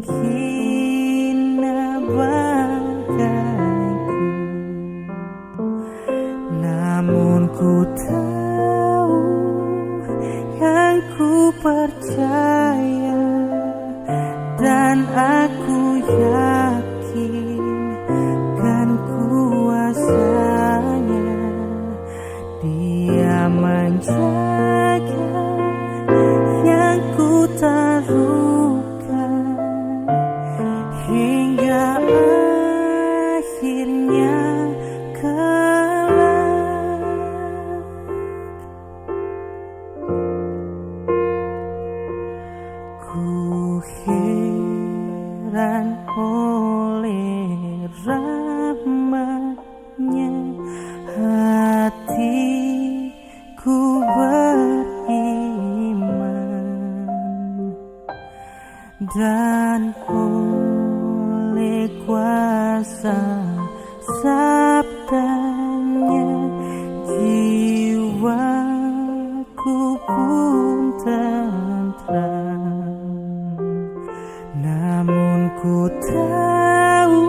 hina bagaiku, namun ku tahu yang ku percaya, dan aku yakin kan kuasanya. Dia menjaga yang ku taruhkan hingga akhirnya kelak. Ku heran oleh rahmatnya, hatiku beriman, dan oleh kuasa sabdanya jiwaku pun tentram. Namun ku tahu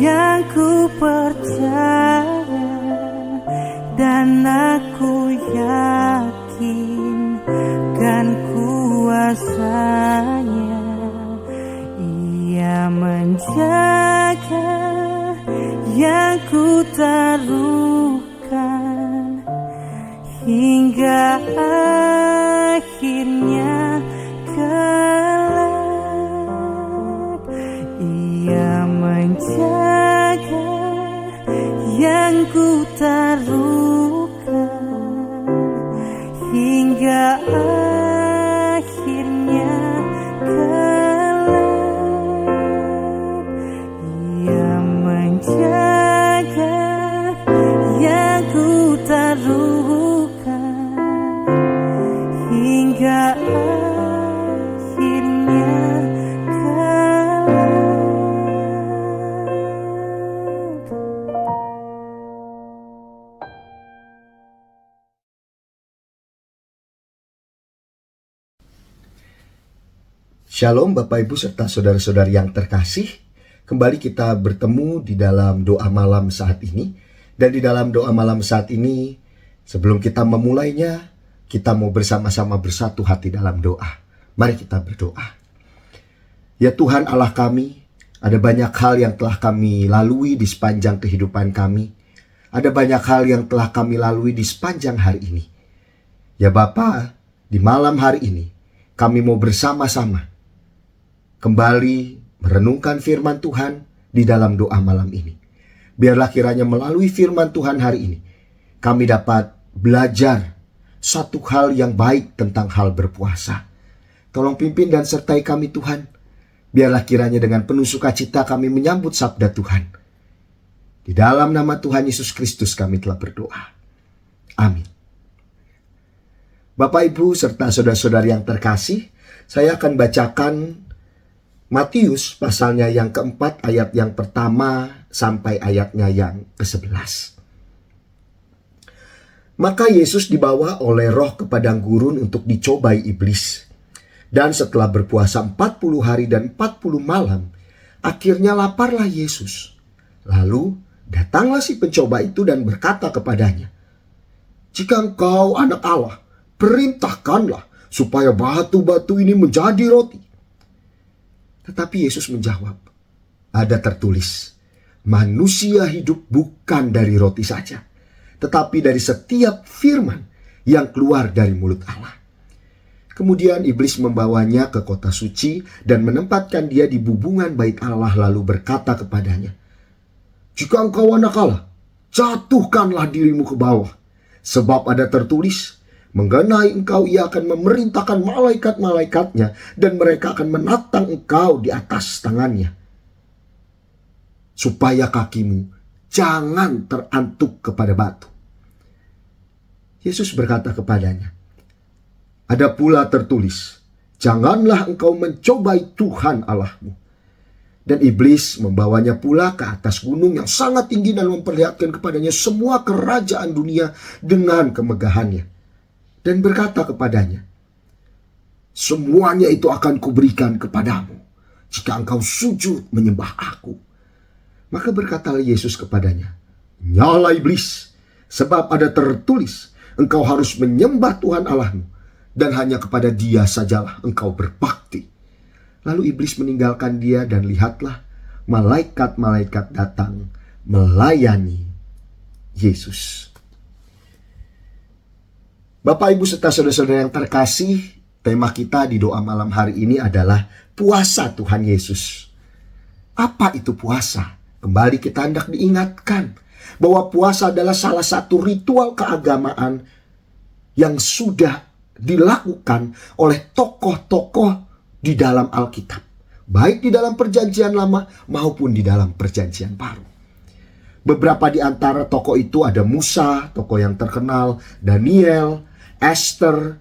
yang ku percaya, dan aku yakin kan kuasanya. Ia menjaga yang ku taruhkan hingga akhirnya kelak. Ia menjaga yang ku taruhkan hingga akhirnya kelak. Ia menjaga yang ku taruhkan hingga akhirnya kelak. Shalom Bapak Ibu serta saudara-saudari yang terkasih. Kembali kita bertemu di dalam doa malam saat ini. Dan di dalam doa malam saat ini, sebelum kita memulainya, kita mau bersama-sama bersatu hati dalam doa. Mari kita berdoa. Ya Tuhan Allah kami, ada banyak hal yang telah kami lalui di sepanjang kehidupan kami. Ada banyak hal yang telah kami lalui di sepanjang hari ini. Ya Bapa, di malam hari ini, kami mau bersama-sama kembali merenungkan firman Tuhan di dalam doa malam ini. Biarlah kiranya melalui firman Tuhan hari ini, kami dapat belajar satu hal yang baik tentang hal berpuasa. Tolong pimpin dan sertai kami Tuhan. Biarlah kiranya dengan penuh sukacita kami menyambut sabda Tuhan. Di dalam nama Tuhan Yesus Kristus kami telah berdoa. Amin. Bapak Ibu serta saudara-saudari yang terkasih, saya akan bacakan Matius pasalnya yang keempat, ayat yang pertama sampai ayatnya yang ke-11. Maka Yesus dibawa oleh roh ke padang gurun untuk dicobai iblis. Dan setelah berpuasa 40 hari dan 40 malam, akhirnya laparlah Yesus. Lalu datanglah si pencoba itu dan berkata kepadanya, "Jika engkau anak Allah, perintahkanlah supaya batu-batu ini menjadi roti." Tetapi Yesus menjawab, "Ada tertulis, manusia hidup bukan dari roti saja, tetapi dari setiap firman yang keluar dari mulut Allah." Kemudian iblis membawanya ke kota suci dan menempatkan dia di bubungan bait Allah, lalu berkata kepadanya, "Jika engkau anak Allah, jatuhkanlah dirimu ke bawah, sebab ada tertulis, mengenai engkau ia akan memerintahkan malaikat-malaikatnya, dan mereka akan menatang engkau di atas tangannya, supaya kakimu jangan terantuk kepada batu." Yesus berkata kepadanya, "Ada pula tertulis, janganlah engkau mencobai Tuhan Allahmu." Dan iblis membawanya pula ke atas gunung yang sangat tinggi dan memperlihatkan kepadanya semua kerajaan dunia dengan kemegahannya. Dan berkata kepadanya, "Semuanya itu akan kuberikan kepadamu, jika engkau sujud menyembah aku. Maka berkatalah Yesus kepadanya, nyala iblis, sebab ada tertulis, engkau harus menyembah Tuhan Allahmu, dan hanya kepada Dia sajalah engkau berbakti. Lalu iblis meninggalkan dia, dan lihatlah, malaikat-malaikat datang melayani Yesus. Bapak, Ibu, serta saudara-saudara yang terkasih, tema kita di doa malam hari ini adalah puasa Tuhan Yesus. Apa itu puasa? Kembali kita hendak diingatkan bahwa puasa adalah salah satu ritual keagamaan yang sudah dilakukan oleh tokoh-tokoh di dalam Alkitab, baik di dalam Perjanjian Lama maupun di dalam Perjanjian Baru. Beberapa di antara tokoh itu ada Musa, tokoh yang terkenal, Daniel, Esther,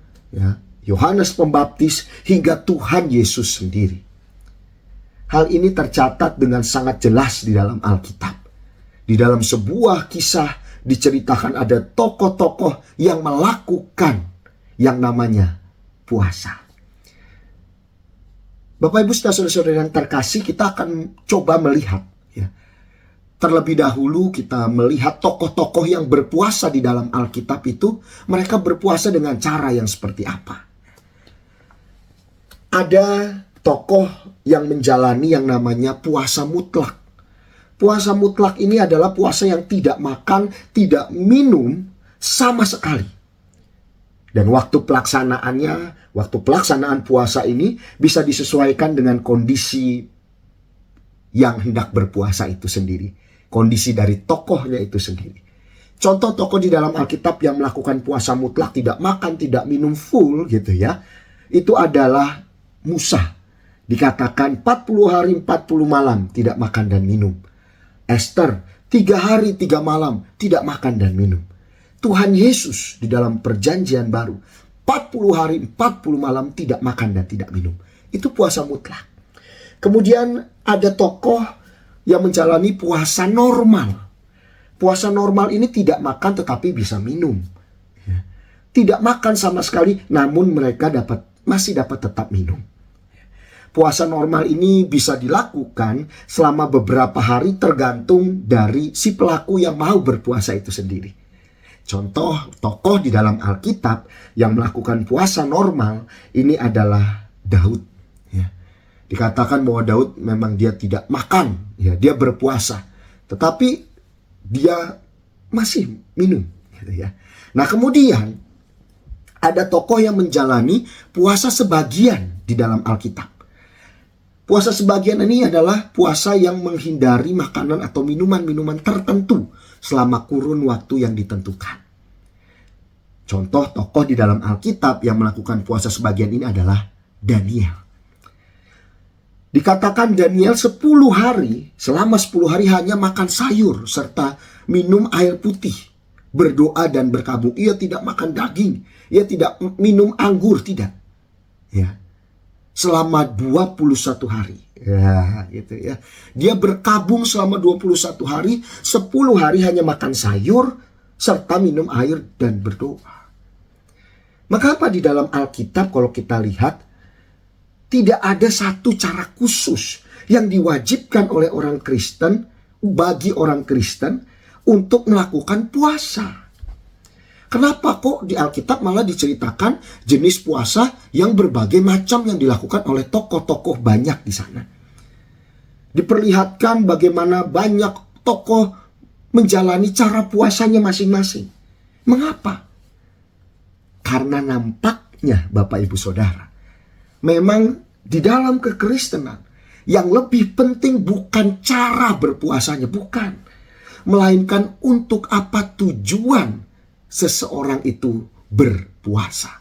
Yohanes Pembaptis, hingga Tuhan Yesus sendiri. Hal ini tercatat dengan sangat jelas di dalam Alkitab. Di dalam sebuah kisah diceritakan ada tokoh-tokoh yang melakukan yang namanya puasa. Bapak, Ibu, saudara-saudara yang terkasih, kita akan coba melihat. Terlebih dahulu kita melihat tokoh-tokoh yang berpuasa di dalam Alkitab itu, mereka berpuasa dengan cara yang seperti apa. Ada tokoh yang menjalani yang namanya puasa mutlak. Puasa mutlak ini adalah puasa yang tidak makan, tidak minum sama sekali. Dan waktu pelaksanaan puasa ini bisa disesuaikan dengan kondisi yang hendak berpuasa itu sendiri. Kondisi dari tokohnya itu sendiri. Contoh tokoh di dalam Alkitab yang melakukan puasa mutlak, tidak makan, tidak minum full gitu ya. Itu adalah Musa. Dikatakan 40 hari 40 malam tidak makan dan minum. Esther 3 hari 3 malam tidak makan dan minum. Tuhan Yesus di dalam Perjanjian Baru 40 hari 40 malam tidak makan dan tidak minum. Itu puasa mutlak. Kemudian ada tokoh yang menjalani puasa normal. Puasa normal ini tidak makan tetapi bisa minum. Tidak makan sama sekali, namun mereka masih dapat tetap minum. Puasa normal ini bisa dilakukan selama beberapa hari tergantung dari si pelaku yang mau berpuasa itu sendiri. Contoh tokoh di dalam Alkitab yang melakukan puasa normal ini adalah Daud. Dikatakan bahwa Daud memang dia tidak makan, dia berpuasa, tetapi dia masih minum. Nah, kemudian ada tokoh yang menjalani puasa sebagian di dalam Alkitab. Puasa sebagian ini adalah puasa yang menghindari makanan atau minuman-minuman tertentu selama kurun waktu yang ditentukan. Contoh tokoh di dalam Alkitab yang melakukan puasa sebagian ini adalah Daniel. Dikatakan Daniel 10 hari, selama 10 hari hanya makan sayur serta minum air putih. Berdoa dan berkabung. Ia tidak makan daging, ia tidak minum anggur, tidak. Selama 21 hari. Dia berkabung selama 21 hari, 10 hari hanya makan sayur serta minum air dan berdoa. Maka apa di dalam Alkitab kalau kita lihat, tidak ada satu cara khusus yang diwajibkan oleh orang Kristen, bagi orang Kristen untuk melakukan puasa. Kenapa kok di Alkitab malah diceritakan jenis puasa yang berbagai macam yang dilakukan oleh tokoh-tokoh banyak di sana. Diperlihatkan bagaimana banyak tokoh menjalani cara puasanya masing-masing. Mengapa? Karena nampaknya Bapak Ibu Saudara, memang di dalam kekristenan yang lebih penting bukan cara berpuasanya, bukan. Melainkan untuk apa tujuan seseorang itu berpuasa.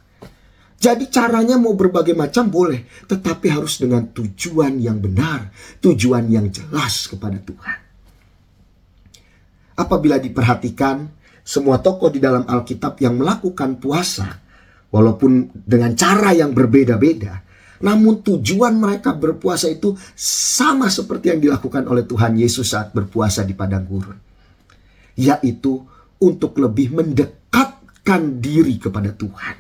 Jadi caranya mau berbagai macam boleh, tetapi harus dengan tujuan yang benar, tujuan yang jelas kepada Tuhan. Apabila diperhatikan, semua tokoh di dalam Alkitab yang melakukan puasa, walaupun dengan cara yang berbeda-beda, namun tujuan mereka berpuasa itu sama seperti yang dilakukan oleh Tuhan Yesus saat berpuasa di padang gurun, yaitu untuk lebih mendekatkan diri kepada Tuhan.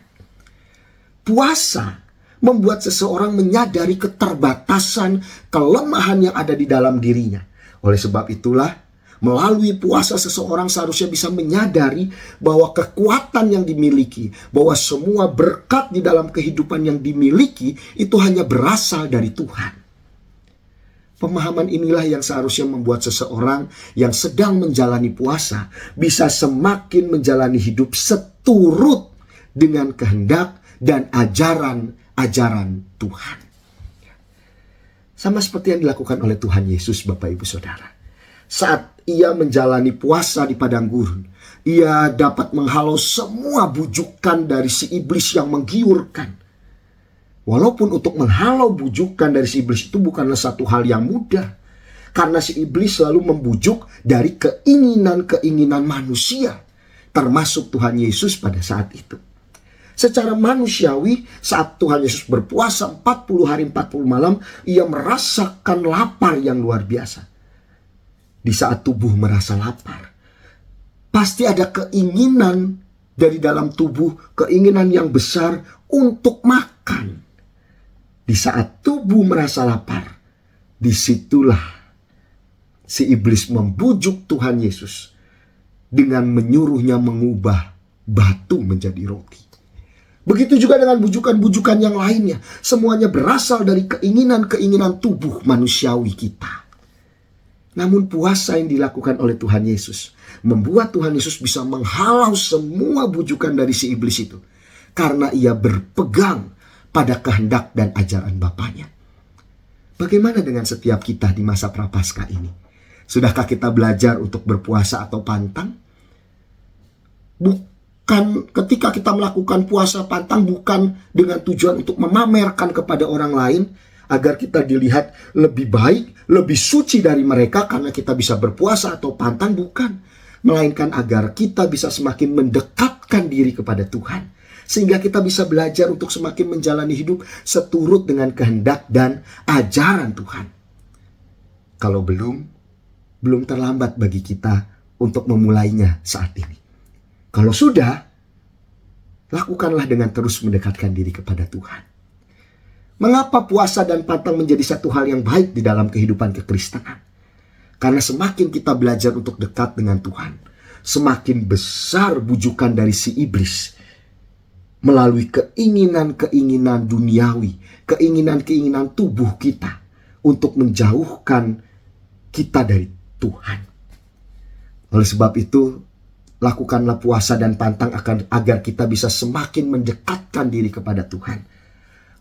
Puasa membuat seseorang menyadari keterbatasan, kelemahan yang ada di dalam dirinya. Oleh sebab itulah, melalui puasa seseorang seharusnya bisa menyadari bahwa kekuatan yang dimiliki, bahwa semua berkat di dalam kehidupan yang dimiliki itu hanya berasal dari Tuhan. Pemahaman inilah yang seharusnya membuat seseorang yang sedang menjalani puasa bisa semakin menjalani hidup seturut dengan kehendak dan ajaran Tuhan. Sama seperti yang dilakukan oleh Tuhan Yesus, Bapak Ibu Saudara. Saat ia menjalani puasa di padang gurun, ia dapat menghalau semua bujukan dari si iblis yang menggiurkan. Walaupun untuk menghalau bujukan dari si iblis itu bukanlah satu hal yang mudah. Karena si iblis selalu membujuk dari keinginan-keinginan manusia. Termasuk Tuhan Yesus pada saat itu. Secara manusiawi, saat Tuhan Yesus berpuasa 40 hari 40 malam, ia merasakan lapar yang luar biasa. Di saat tubuh merasa lapar, pasti ada keinginan dari dalam tubuh, keinginan yang besar untuk makan. Di saat tubuh merasa lapar, disitulah si iblis membujuk Tuhan Yesus dengan menyuruhnya mengubah batu menjadi roti. Begitu juga dengan bujukan-bujukan yang lainnya. Semuanya berasal dari keinginan-keinginan tubuh manusiawi kita. Namun puasa yang dilakukan oleh Tuhan Yesus membuat Tuhan Yesus bisa menghalau semua bujukan dari si iblis itu. Karena ia berpegang pada kehendak dan ajaran Bapaknya. Bagaimana dengan setiap kita di masa Prapaskah ini? Sudahkah kita belajar untuk berpuasa atau pantang? Bukan ketika kita melakukan puasa pantang bukan dengan tujuan untuk memamerkan kepada orang lain agar kita dilihat lebih baik, lebih suci dari mereka karena kita bisa berpuasa atau pantang, bukan. Melainkan agar kita bisa semakin mendekatkan diri kepada Tuhan. Sehingga kita bisa belajar untuk semakin menjalani hidup seturut dengan kehendak dan ajaran Tuhan. Kalau belum terlambat bagi kita untuk memulainya saat ini. Kalau sudah, lakukanlah dengan terus mendekatkan diri kepada Tuhan. Mengapa puasa dan pantang menjadi satu hal yang baik di dalam kehidupan kekristenan? Karena semakin kita belajar untuk dekat dengan Tuhan, semakin besar bujukan dari si iblis melalui keinginan-keinginan duniawi, keinginan-keinginan tubuh kita untuk menjauhkan kita dari Tuhan. Oleh sebab itu, lakukanlah puasa dan pantang agar kita bisa semakin mendekatkan diri kepada Tuhan.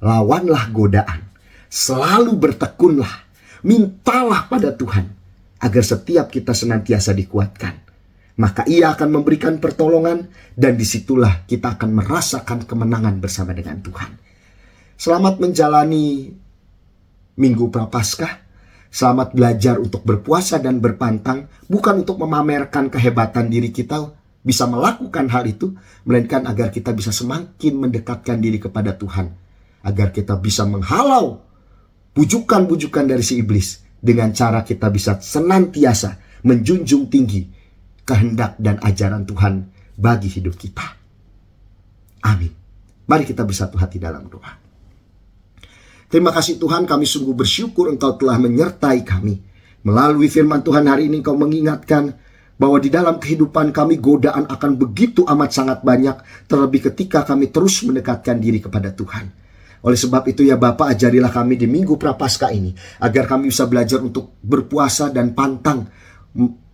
Lawanlah godaan, selalu bertekunlah, mintalah pada Tuhan agar setiap kita senantiasa dikuatkan. Maka ia akan memberikan pertolongan dan disitulah kita akan merasakan kemenangan bersama dengan Tuhan. Selamat menjalani Minggu Prapaskah. Selamat belajar untuk berpuasa dan berpantang. Bukan untuk memamerkan kehebatan diri kita bisa melakukan hal itu. Melainkan agar kita bisa semakin mendekatkan diri kepada Tuhan. Agar kita bisa menghalau bujukan-bujukan dari si iblis. Dengan cara kita bisa senantiasa menjunjung tinggi kehendak dan ajaran Tuhan bagi hidup kita. Amin. Mari kita bersatu hati dalam doa. Terima kasih Tuhan, kami sungguh bersyukur Engkau telah menyertai kami. Melalui firman Tuhan hari ini Engkau mengingatkan bahwa di dalam kehidupan kami godaan akan begitu amat sangat banyak. Terlebih ketika kami terus mendekatkan diri kepada Tuhan. Oleh sebab itu ya Bapa, ajarilah kami di Minggu Prapaskah ini. Agar kami bisa belajar untuk berpuasa dan pantang.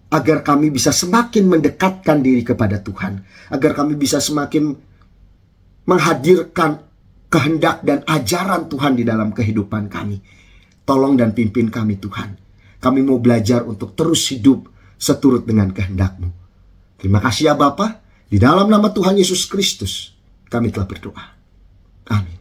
Agar kami bisa semakin mendekatkan diri kepada Tuhan. Agar kami bisa semakin menghadirkan kehendak dan ajaran Tuhan di dalam kehidupan kami. Tolong dan pimpin kami Tuhan. Kami mau belajar untuk terus hidup seturut dengan kehendak-Mu. Terima kasih ya Bapa. Di dalam nama Tuhan Yesus Kristus kami telah berdoa. Amin.